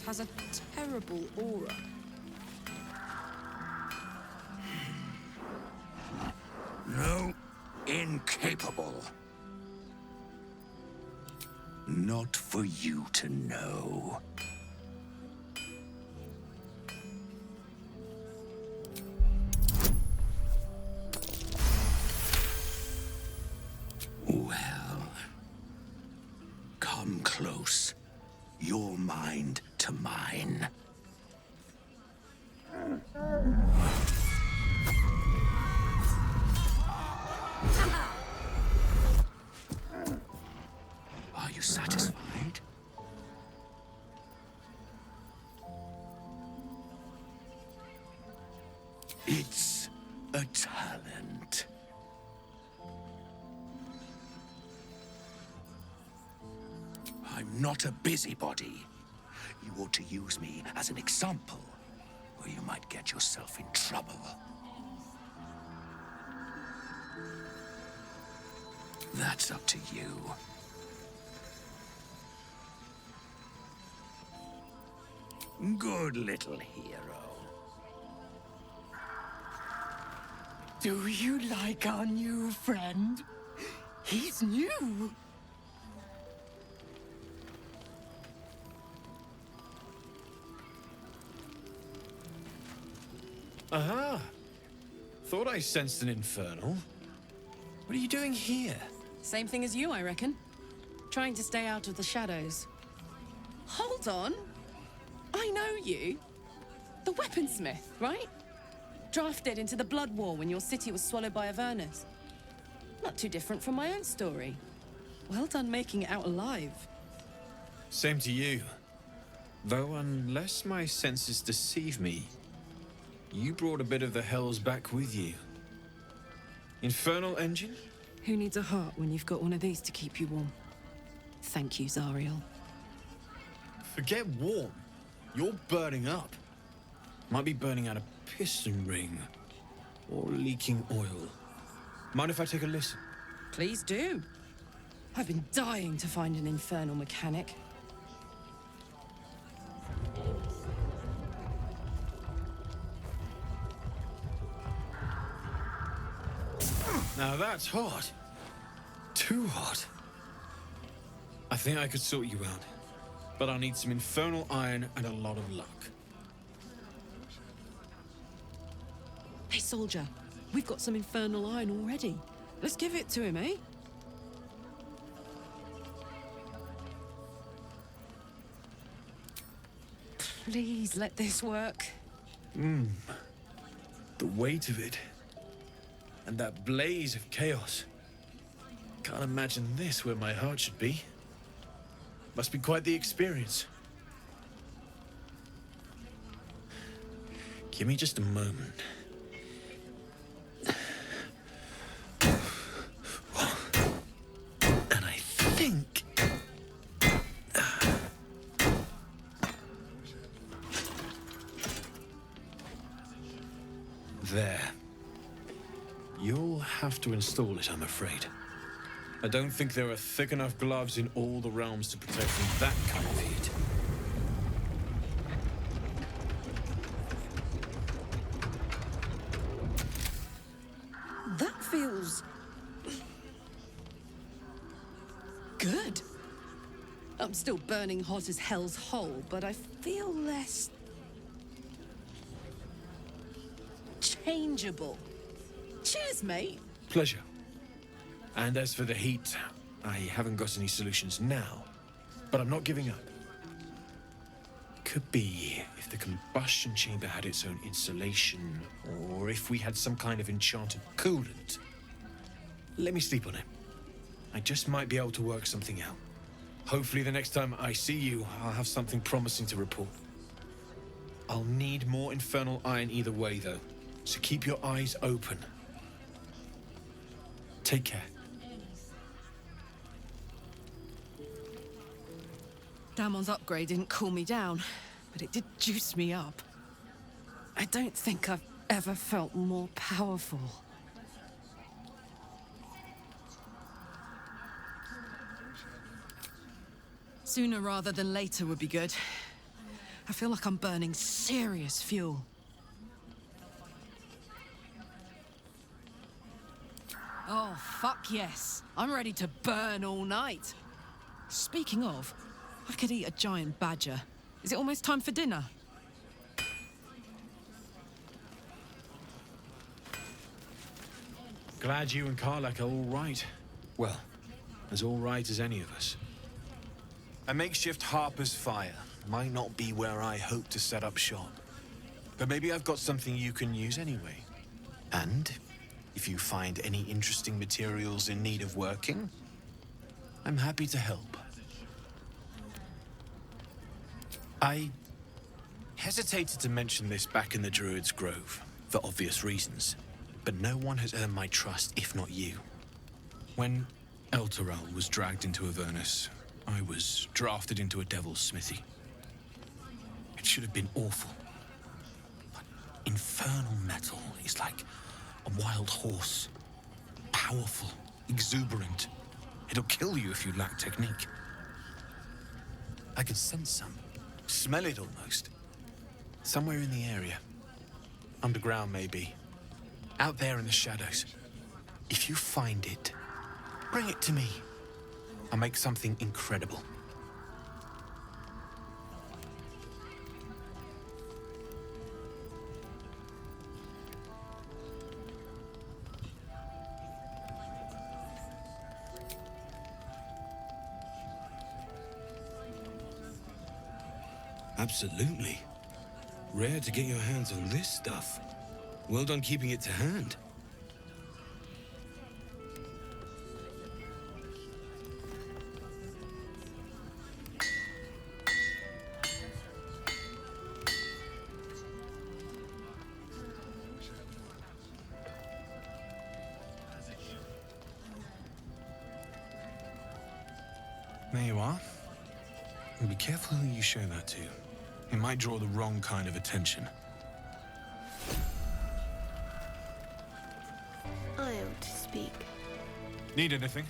has a terrible aura. No, incapable. Not for you to know. Well, come close. Your mind to mine. Are you satisfied? It's a talent. I'm not a busybody. You ought to use me as an example, or you might get yourself in trouble. That's up to you. Good little hero. Do you like our new friend? He's new. Aha! Thought I sensed an infernal. What are you doing here? Same thing as you, I reckon. Trying to stay out of the shadows. Hold on. I know you. The weaponsmith, right? Drafted into the Blood War when your city was swallowed by Avernus. Not too different from my own story. Well done making it out alive. Same to you. Though unless my senses deceive me, you brought a bit of the hells back with you. Infernal engine? Who needs a heart when you've got one of these to keep you warm? Thank you, Zariel. Forget warm. You're burning up. Might be burning out a piston ring. Or leaking oil. Mind if I take a listen? Please do. I've been dying to find an infernal mechanic. Now that's hot. Too hot. I think I could sort you out. But I'll need some infernal iron and a lot of luck. Hey, soldier. We've got some infernal iron already. Let's give it to him, eh? Please let this work. The weight of it. And that blaze of chaos. Can't imagine this where my heart should be. Must be quite the experience. Give me just a moment. And I think... There. You'll have to install it, I'm afraid. I don't think there are thick enough gloves in all the realms to protect from that kind of heat. That feels... good. I'm still burning hot as hell's hole, but I feel less... changeable. Cheers, mate. Pleasure. And as for the heat, I haven't got any solutions now, but I'm not giving up. Could be if the combustion chamber had its own insulation, or if we had some kind of enchanted coolant. Let me sleep on it. I just might be able to work something out. Hopefully the next time I see you, I'll have something promising to report. I'll need more infernal iron either way, though, so keep your eyes open. Take care. Damon's upgrade didn't cool me down, but it did juice me up. I don't think I've ever felt more powerful. Sooner rather than later would be good. I feel like I'm burning serious fuel. Oh, fuck yes. I'm ready to burn all night. Speaking of, I could eat a giant badger. Is it almost time for dinner? Glad you and Karlak are all right. Well, as all right as any of us. A makeshift Harper's Fire might not be where I hope to set up shop. But maybe I've got something you can use anyway. And if you find any interesting materials in need of working, I'm happy to help. I hesitated to mention this back in the Druid's Grove, for obvious reasons. But no one has earned my trust, if not you. When Elturel was dragged into Avernus, I was drafted into a devil's smithy. It should have been awful. But infernal metal is like a wild horse. Powerful, exuberant. It'll kill you if you lack technique. I could sense some. Smell it almost. Somewhere in the area. Underground, maybe. Out there in the shadows. If you find it, bring it to me. I'll make something incredible. Absolutely. Rare to get your hands on this stuff. Well done keeping it to hand. There you are. And be careful who you show that to. It might draw the wrong kind of attention. I ought to speak. Need anything?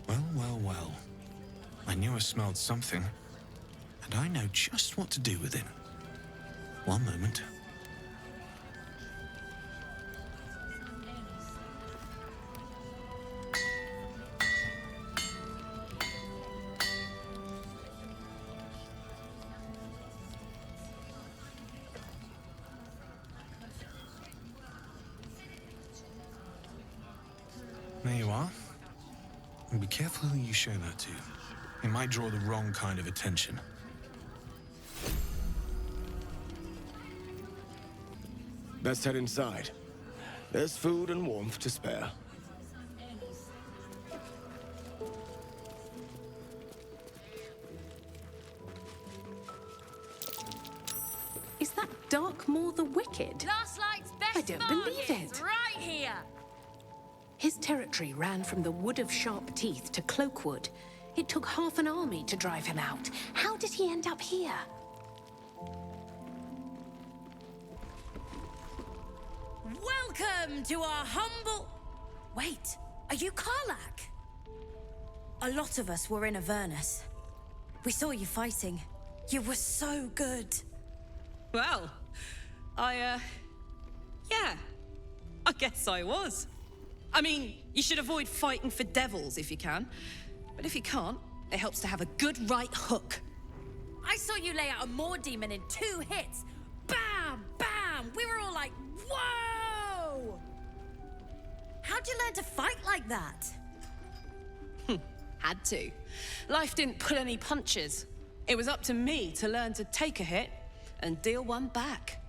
Well, well, well. I knew I smelled something. And I know just what to do with it. One moment. There you are. And be careful who you show that to. It might draw the wrong kind of attention. Best head inside. There's food and warmth to spare. Is that Darkmoor the Wicked? Last Light's best I don't believe bargains, it. right here. His territory ran from the Wood of Sharp Teeth to Cloakwood. It took half an army to drive him out. How did he end up here? Welcome to our humble... Wait, are you Karlak? A lot of us were in Avernus. We saw you fighting. You were so good. Well, yeah, I guess I was. I mean, you should avoid fighting for devils if you can. But if you can't, it helps to have a good right hook. I saw you lay out a Moor demon in 2 hits. Bam, bam! We were all like, whoa! How'd you learn to fight like that? Had to. Life didn't pull any punches. It was up to me to learn to take a hit and deal one back.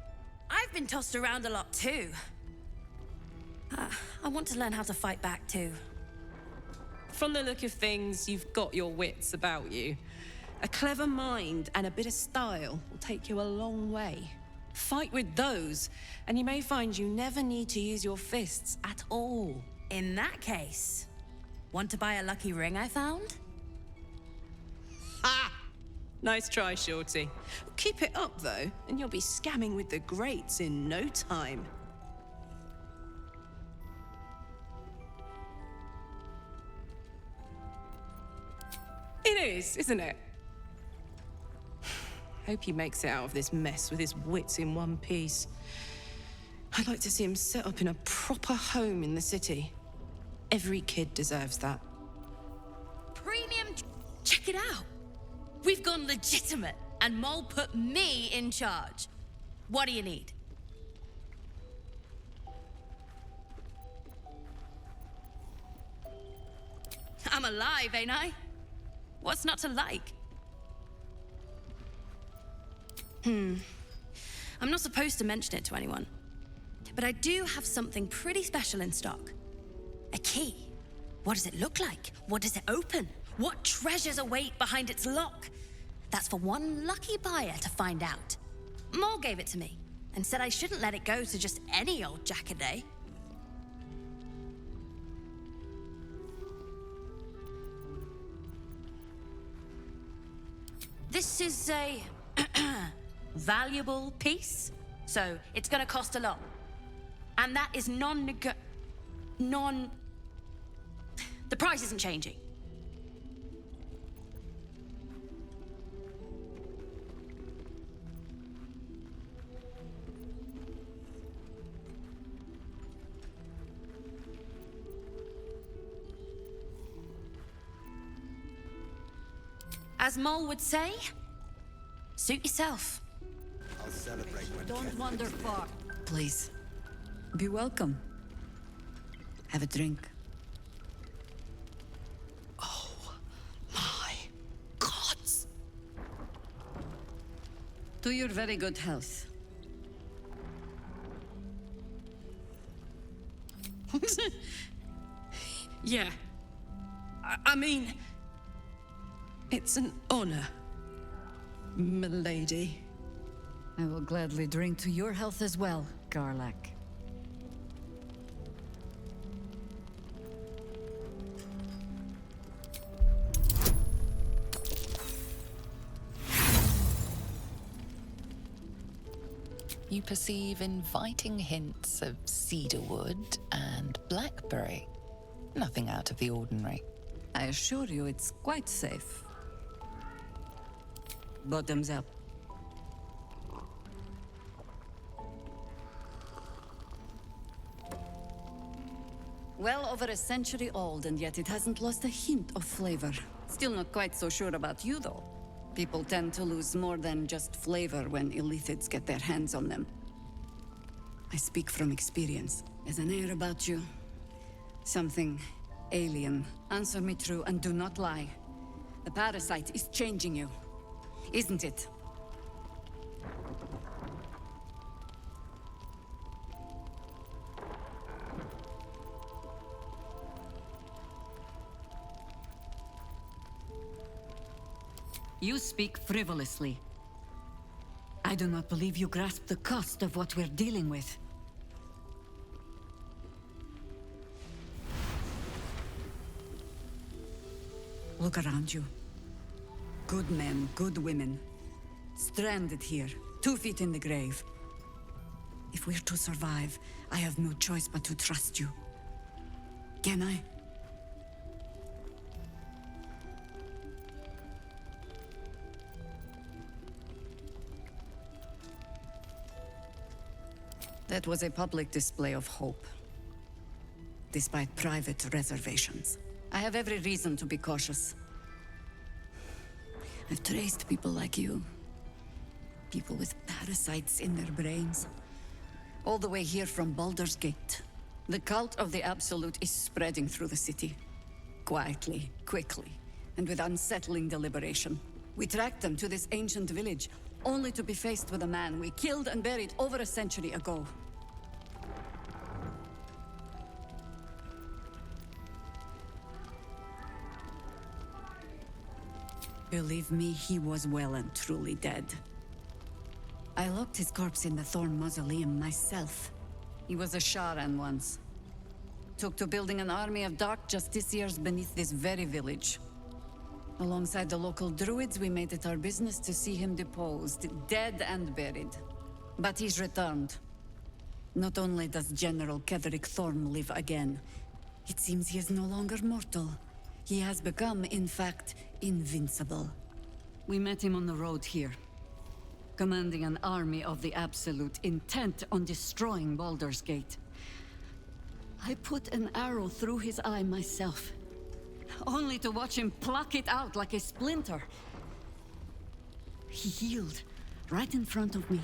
I've been tossed around a lot too. I want to learn how to fight back too. From the look of things, you've got your wits about you. A clever mind and a bit of style will take you a long way. Fight with those, and you may find you never need to use your fists at all. In that case, want to buy a lucky ring I found? Ha! Nice try, Shorty. Keep it up, though, and you'll be scamming with the greats in no time. It is, isn't it? Hope he makes it out of this mess with his wits in one piece. I'd like to see him set up in a proper home in the city. Every kid deserves that. Premium. Check it out. We've gone legitimate, and Mole put me in charge. What do you need? I'm alive, ain't I? What's not to like? I'm not supposed to mention it to anyone, but I do have something pretty special in stock. A key. What does it look like? What does it open? What treasures await behind its lock? That's for one lucky buyer to find out. Mole gave it to me and said I shouldn't let it go to just any old jackaday. This is a valuable piece, so it's gonna cost a lot. And that is the price isn't changing. As Mole would say, suit yourself. I'll celebrate when Don't wander far. Please. Be welcome. Have a drink. Oh, my gods. To your very good health. Yeah. I mean, it's an honor, milady. I will gladly drink to your health as well, Garlac. You perceive inviting hints of cedarwood and blackberry. Nothing out of the ordinary. I assure you it's quite safe. Bottoms up. Well over a century old, and yet it hasn't lost a hint of flavor. Still not quite so sure about you, though. People tend to lose more than just flavor when illithids get their hands on them. I speak from experience. There's an air about you. Something alien. Answer me true and do not lie. The parasite is changing you, isn't it? You speak frivolously. I do not believe you grasp the cost of what we're dealing with. Look around you. Good men, good women. Stranded here, 2 feet in the grave. If we're to survive, I have no choice but to trust you. Can I? That was a public display of hope, despite private reservations. I have every reason to be cautious. I've traced people like you. People with parasites in their brains. All the way here from Baldur's Gate. The cult of the Absolute is spreading through the city. Quietly, quickly, and with unsettling deliberation. We tracked them to this ancient village, only to be faced with a man we killed and buried over a century ago. Believe me, he was well and truly dead. I locked his corpse in the Thorn Mausoleum myself. He was a Sharan once. Took to building an army of dark justiciars beneath this very village. Alongside the local druids, we made it our business to see him deposed, dead and buried. But he's returned. Not only does General Ketherick Thorm live again, it seems he is no longer mortal. He has become, in fact, invincible. We met him on the road here, commanding an army of the Absolute, intent on destroying Baldur's Gate. I put an arrow through his eye myself, only to watch him pluck it out like a splinter. He healed right in front of me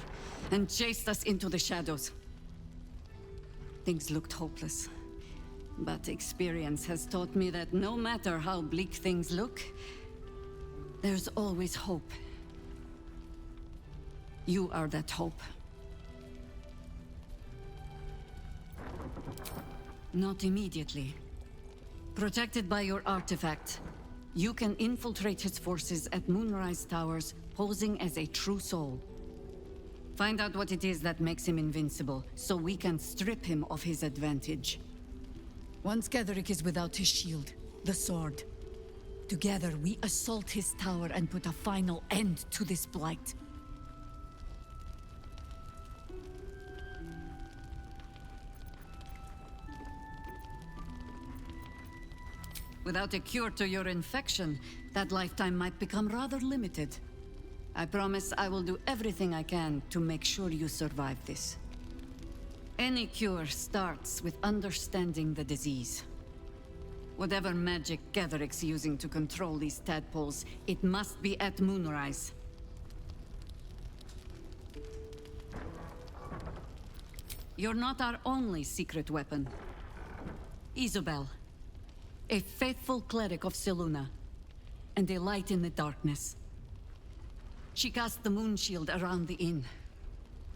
and chased us into the shadows. Things looked hopeless, but experience has taught me that no matter how bleak things look, there's always hope. You are that hope. Not immediately. Protected by your artifact, you can infiltrate his forces at Moonrise Towers, posing as a true soul. Find out what it is that makes him invincible, so we can strip him of his advantage. Once Ketherick is without his shield, the sword, together we assault his tower and put a final end to this blight. Without a cure to your infection, that lifetime might become rather limited. I promise I will do everything I can to make sure you survive this. Any cure starts with understanding the disease. Whatever magic Ketherick's using to control these tadpoles, it must be at Moonrise. You're not our only secret weapon. Isobel, a faithful cleric of Selûne, and a light in the darkness. She cast the moon shield around the inn.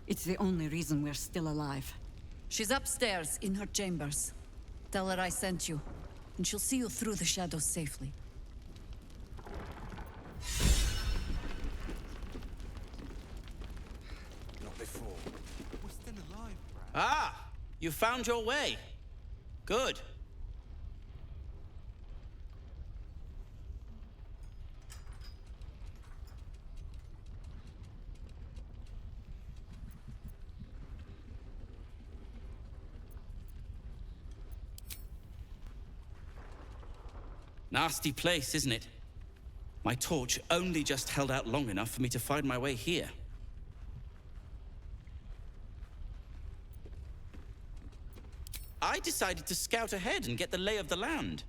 It's the only reason we're still alive. She's upstairs in her chambers. Tell her I sent you, and she'll see you through the shadows safely. Not before. We're still alive, Brad. Ah! You found your way. Good. Nasty place, isn't it? My torch only just held out long enough for me to find my way here. I decided to scout ahead and get the lay of the land.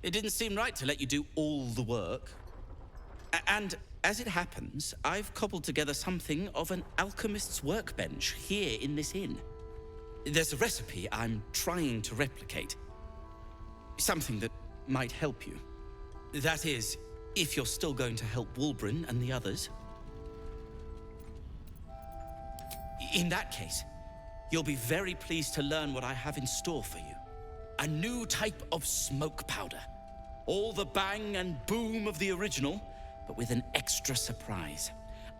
It didn't seem right to let you do all the work. And as it happens, I've cobbled together something of an alchemist's workbench here in this inn. There's a recipe I'm trying to replicate. Something that might help you. That is, if you're still going to help Wulbren and the others. In that case, you'll be very pleased to learn what I have in store for you. A new type of smoke powder. All the bang and boom of the original, but with an extra surprise.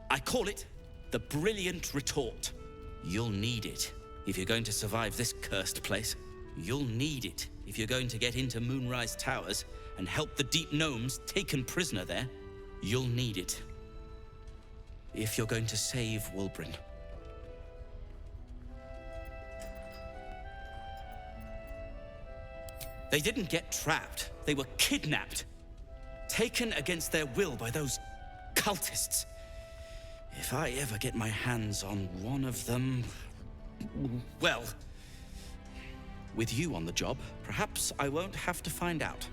I call it the Brilliant Retort. You'll need it if you're going to survive this cursed place. You'll need it if you're going to get into Moonrise Towers and help the Deep Gnomes taken prisoner there. You'll need it if you're going to save Wulbren. They didn't get trapped. They were kidnapped. Taken against their will by those cultists. If I ever get my hands on one of them... well... with you on the job, perhaps I won't have to find out.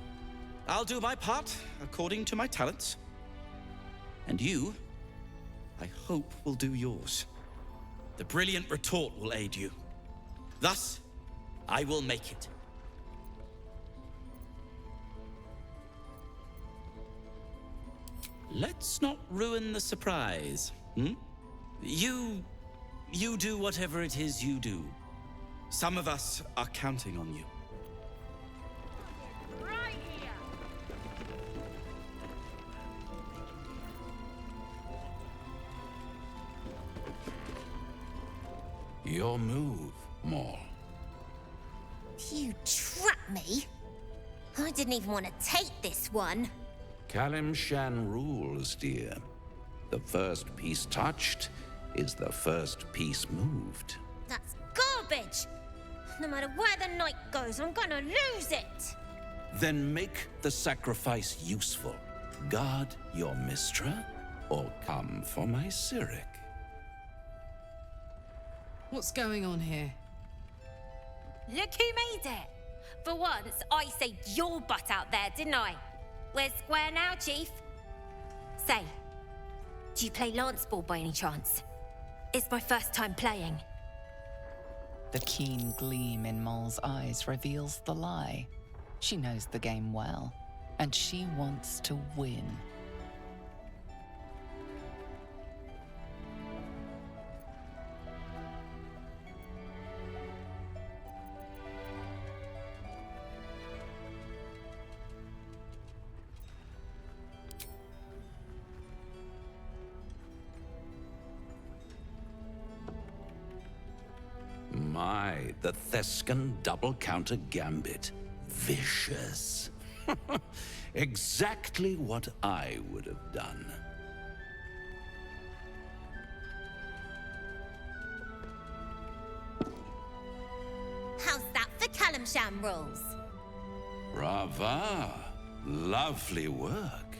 I'll do my part according to my talents. And you, I hope, will do yours. The Brilliant Retort will aid you. Thus, I will make it. Let's not ruin the surprise, hmm? You do whatever it is you do. Some of us are counting on you. Right here. Your move, Maul. You trapped me? I didn't even want to take this one. Kalimshan rules, dear. The first piece touched is the first piece moved. That's garbage! No matter where the night goes, I'm gonna lose it! Then make the sacrifice useful. Guard your Mistra, or come for my Cyric. What's going on here? Look who made it! For once, I saved your butt out there, didn't I? We're square now, Chief. Say, do you play lance ball by any chance? It's my first time playing. The keen gleam in Moll's eyes reveals the lie. She knows the game well, and she wants to win. My, the Thescan double-counter gambit. Vicious. Exactly what I would have done. How's that for Kalimshan rules? Brava. Lovely work.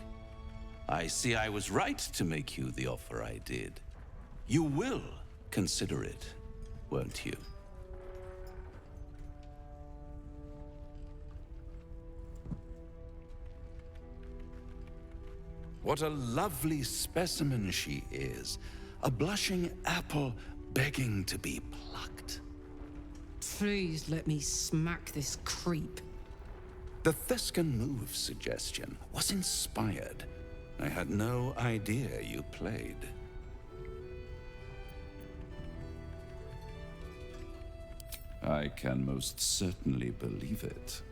I see I was right to make you the offer I did. You will consider it, won't you? What a lovely specimen she is. A blushing apple begging to be plucked. Please let me smack this creep. The Thescan move suggestion was inspired. I had no idea you played. I can most certainly believe it.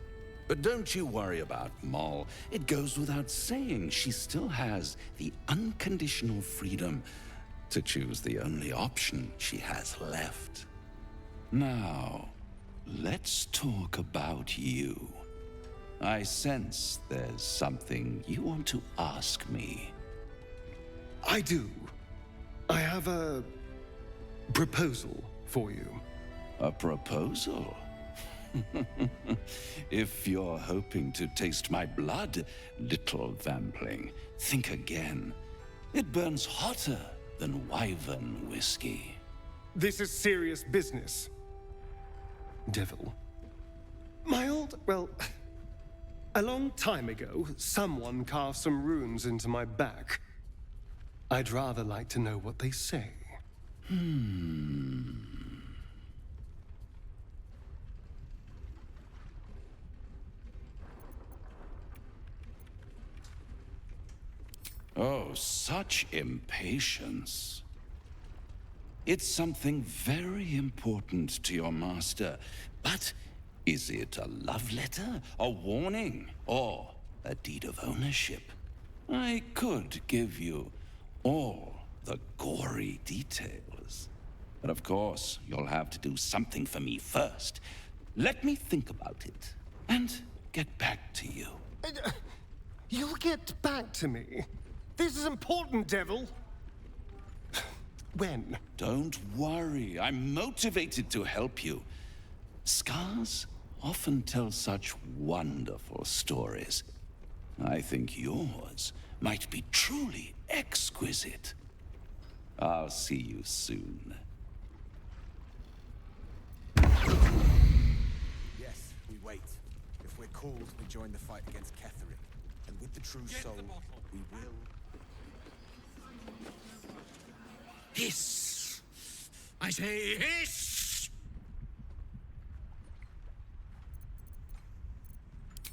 But don't you worry about Moll. It goes without saying she still has the unconditional freedom to choose the only option she has left. Now, let's talk about you. I sense there's something you want to ask me. I do. I have a proposal for you. A proposal? If you're hoping to taste my blood, little vampling, think again. It burns hotter than wyvern whiskey. This is serious business. Devil. A long time ago, someone carved some runes into my back. I'd rather like to know what they say. Oh, such impatience. It's something very important to your master, but is it a love letter, a warning, or a deed of ownership? I could give you all the gory details. But of course, you'll have to do something for me first. Let me think about it, and get back to you. You'll get back to me? This is important, Devil. When? Don't worry, I'm motivated to help you. Scars often tell such wonderful stories. I think yours might be truly exquisite. I'll see you soon. Yes, we wait. If we're called, we join the fight against Catherine. And with the true soul, we will... Hiss! I say hiss!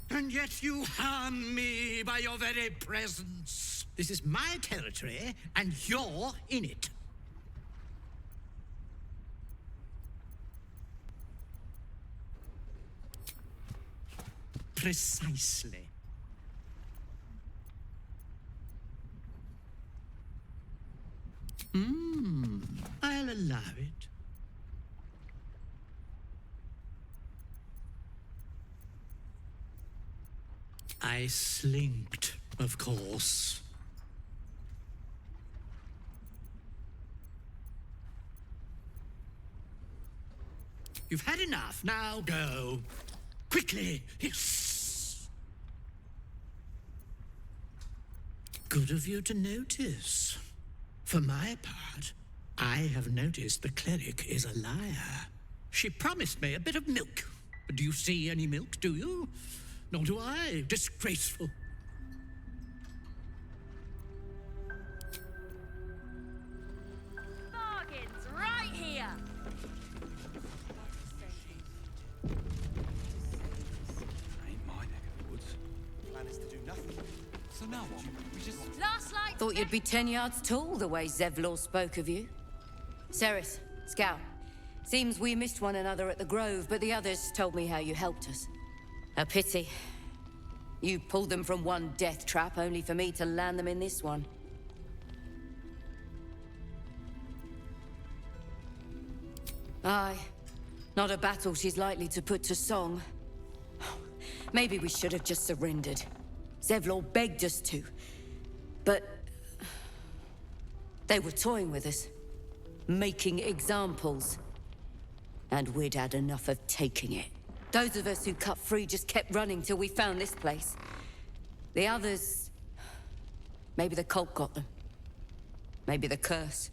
And yet you harm me by your very presence. This is my territory, and you're in it. Precisely. I'll allow it. I slinked of course. You've had enough. Now go. Quickly. Yes. Good of you to notice. For my part, I have noticed the cleric is a liar. She promised me a bit of milk. But do you see any milk, do you? Nor do I. Disgraceful. Bargains right here. Ain't my neck of the woods. Plan is to do nothing. So now what? We just... Last light. Thought you'd be 10 yards tall the way Zevlor spoke of you. Ceres, Scout. Seems we missed one another at the Grove, but the others told me how you helped us. A pity. You pulled them from one death trap, only for me to land them in this one. Aye. Not a battle she's likely to put to song. Maybe we should have just surrendered. Zevlor begged us to. But... they were toying with us. Making examples. And we'd had enough of taking it. Those of us who cut free just kept running till we found this place. The others... maybe the cult got them. Maybe the curse.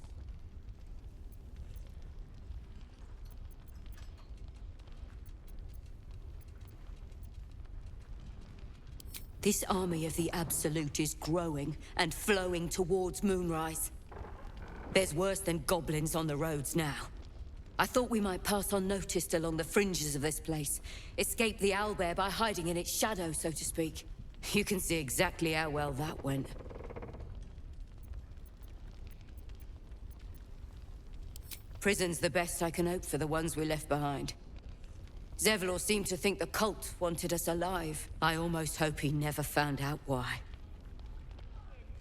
This army of the Absolute is growing and flowing towards Moonrise. There's worse than goblins on the roads now. I thought we might pass unnoticed along the fringes of this place. Escape the owlbear by hiding in its shadow, so to speak. You can see exactly how well that went. Prison's the best I can hope for the ones we left behind. Zevlor seemed to think the cult wanted us alive. I almost hope he never found out why.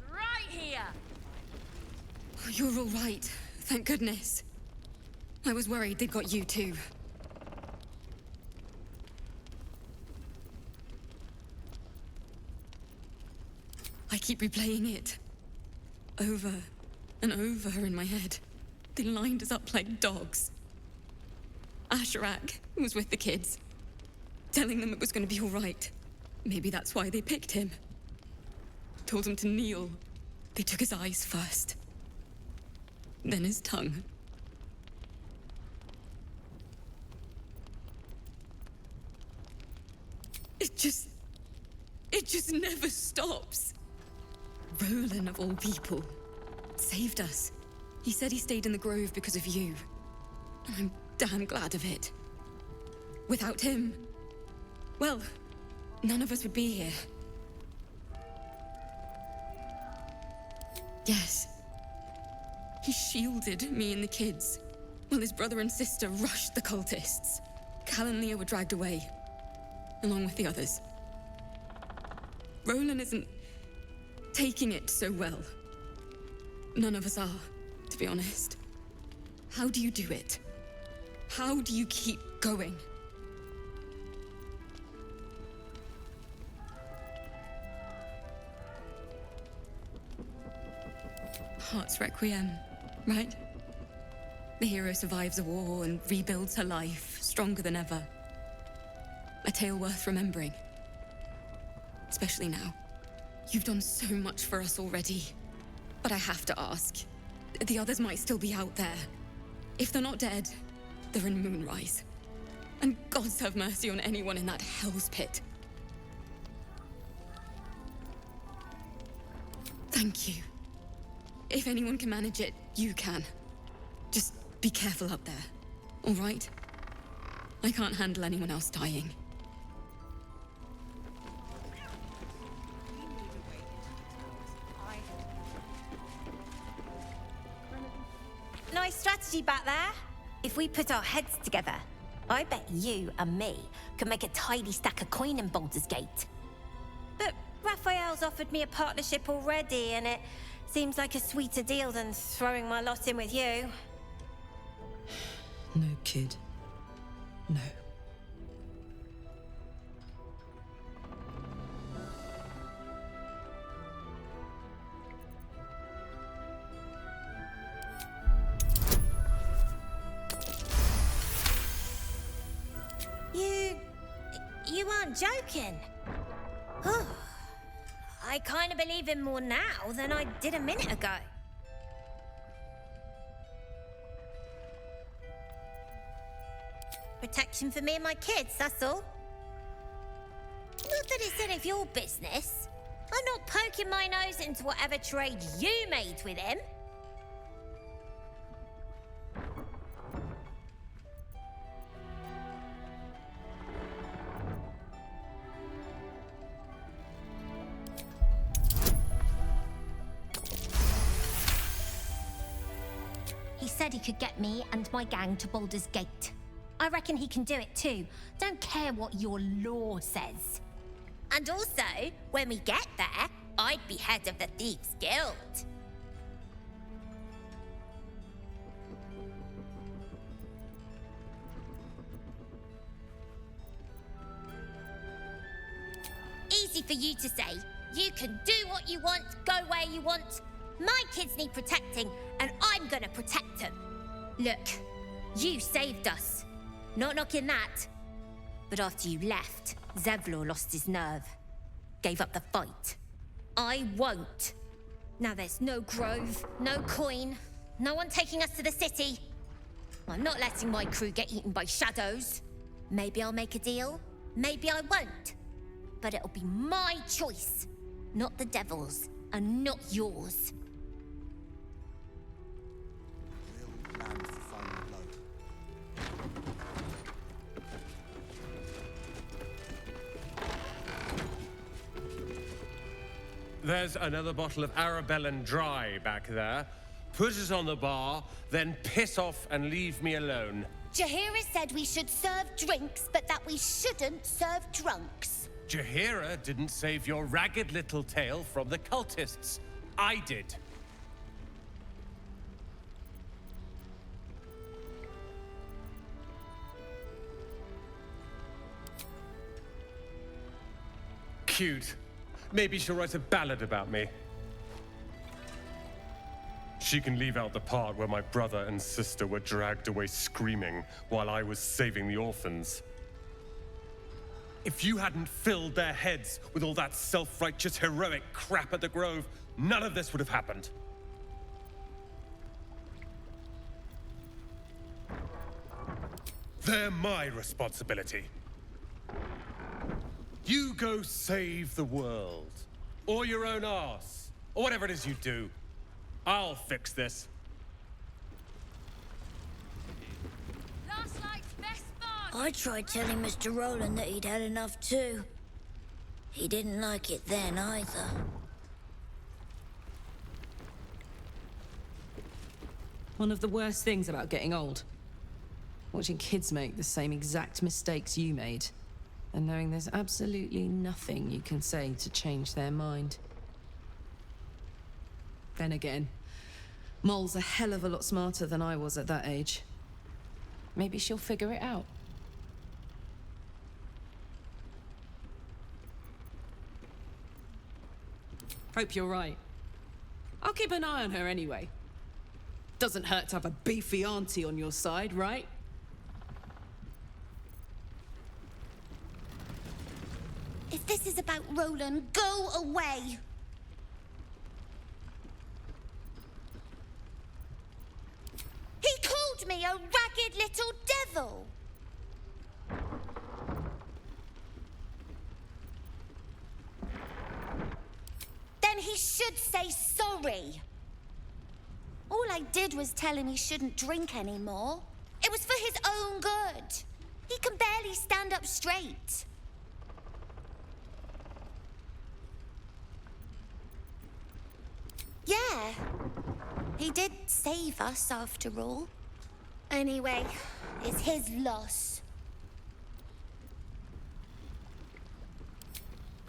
Right here. Oh, you're all right. Thank goodness. I was worried they'd got you too. I keep replaying it. Over and over in my head. They lined us up like dogs. Asherak was with the kids, telling them it was going to be all right. Maybe that's why they picked him. Told him to kneel. They took his eyes first. Then his tongue. It just never stops. Roland, of all people, saved us. He said he stayed in the Grove because of you. And I'm damn glad of it. Without him, well, none of us would be here. Yes. He shielded me and the kids, while his brother and sister rushed the cultists. Cal and Leah were dragged away, along with the others. Roland isn't taking it so well. None of us are, to be honest. How do you do it? How do you keep going? Heart's Requiem, right? The hero survives a war and rebuilds her life, stronger than ever. A tale worth remembering. Especially now. You've done so much for us already. But I have to ask. The others might still be out there. If they're not dead, they're in Moonrise. And gods have mercy on anyone in that hell's pit. Thank you. If anyone can manage it, you can. Just be careful up there, all right? I can't handle anyone else dying. Nice strategy back there. If we put our heads together, I bet you and me could make a tidy stack of coin in Baldur's Gate. But Raphael's offered me a partnership already, and it seems like a sweeter deal than throwing my lot in with you. No, kid. No. joking. I kind of believe him more now than I did a minute ago. Protection for me and my kids, that's all. Not that it's any of your business. I'm not poking my nose into whatever trade you made with him. He said he could get me and my gang to Baldur's Gate. I reckon he can do it too. Don't care what your law says. And also, when we get there, I'd be head of the Thieves' Guild. Easy for you to say. You can do what you want, go where you want. My kids need protecting, and I'm gonna protect them. Look, you saved us. Not knocking that. But after you left, Zevlor lost his nerve. Gave up the fight. I won't. Now there's no grove, no coin, no one taking us to the city. I'm not letting my crew get eaten by shadows. Maybe I'll make a deal, maybe I won't. But it'll be my choice, not the devil's, and not yours. There's another bottle of Arabellan Dry back there. Put it on the bar, then piss off and leave me alone. Jaheira said we should serve drinks, but that we shouldn't serve drunks. Jaheira didn't save your ragged little tail from the cultists. I did. Cute. Maybe she'll write a ballad about me. She can leave out the part where my brother and sister were dragged away screaming while I was saving the orphans. If you hadn't filled their heads with all that self-righteous, heroic crap at the Grove, none of this would have happened. They're my responsibility. You go save the world, or your own arse, or whatever it is you do. I'll fix this. Last night's best bar. I tried telling Mr. Rowland that he'd had enough too. He didn't like it then either. One of the worst things about getting old. Watching kids make the same exact mistakes you made. And knowing there's absolutely nothing you can say to change their mind. Then again, Mol's a hell of a lot smarter than I was at that age. Maybe she'll figure it out. Hope you're right. I'll keep an eye on her anyway. Doesn't hurt to have a beefy auntie on your side, right? If this is about Roland, go away! He called me a ragged little devil! Then he should say sorry. All I did was tell him he shouldn't drink anymore. It was for his own good. He can barely stand up straight. Yeah, he did save us after all. Anyway, it's his loss.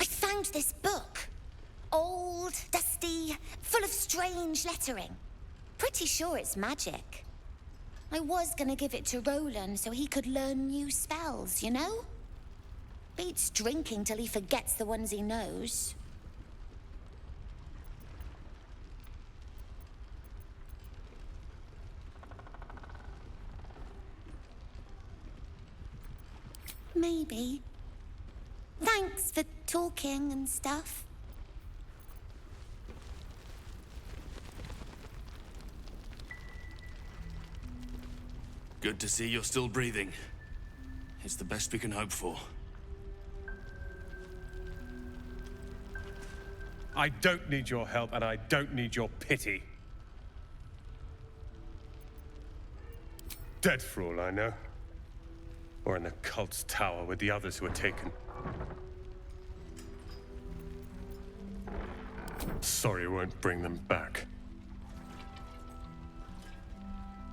I found this book. Old, dusty, full of strange lettering. Pretty sure it's magic. I was gonna give it to Roland so he could learn new spells, you know? Beats drinking till he forgets the ones he knows. Maybe. talking and stuff. Good to see you're still breathing. It's the best we can hope for. I don't need your help, and I don't need your pity. Dead for all I know. Or in the cult's tower with the others who were taken. Sorry, won't bring them back.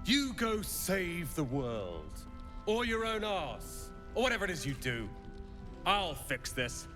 You go save the world. Or your own arse. Or whatever it is you do. I'll fix this.